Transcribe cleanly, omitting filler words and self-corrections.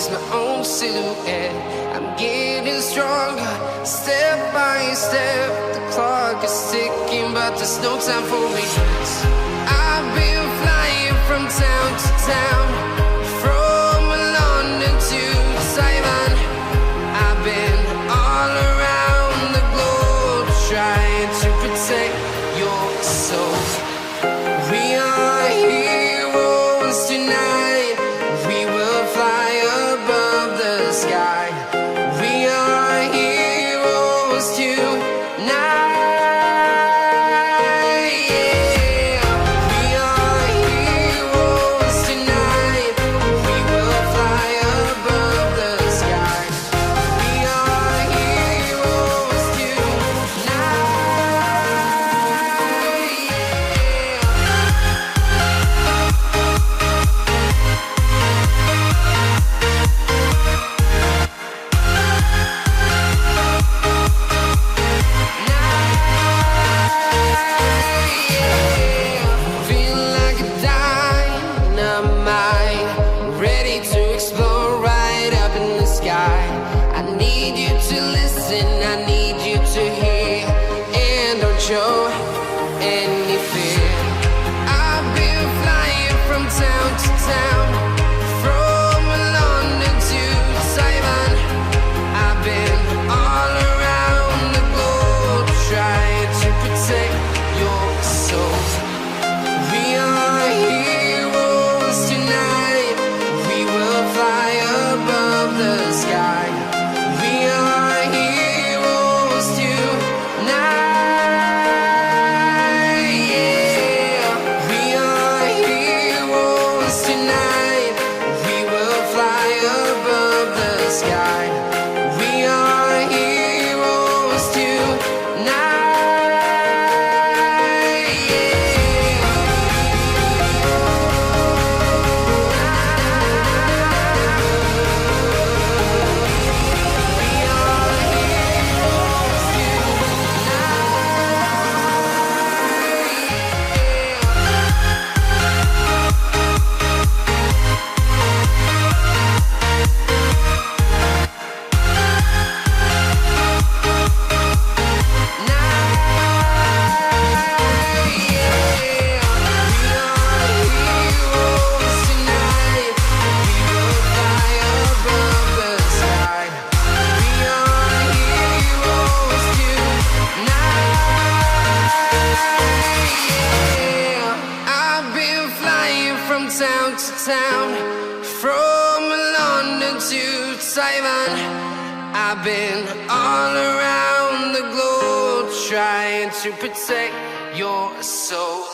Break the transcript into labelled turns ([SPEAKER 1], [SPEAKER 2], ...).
[SPEAKER 1] chase my own silhouette. I'm getting stronger, step by step. The clock is ticking, but there's no time for regrets. I've been flying from town to town, from London to Taiwan. I've been all around the globe, trying to protect your soul. We are heroes tonight. We will fly above the sky. We are heroes tonight. Yeah. We are heroes tonight. We will fly above the sky. We are heroes tonight. Feel like a dynamite, ready to explode right up in the sky. I need you to listen, I need you to hear, and don't show any fear. I've been flying from town to town, from London to Taiwan. I've been all around the globe, trying to protect your soul. We are heroes tonight. We will fly above the sky. We are heroes tonight. Yeah. We are heroes tonight. We will fly above the sky. We are heroes tonight. From town to town, from London to Taiwan. I've been all around the globe, trying to protect your soul.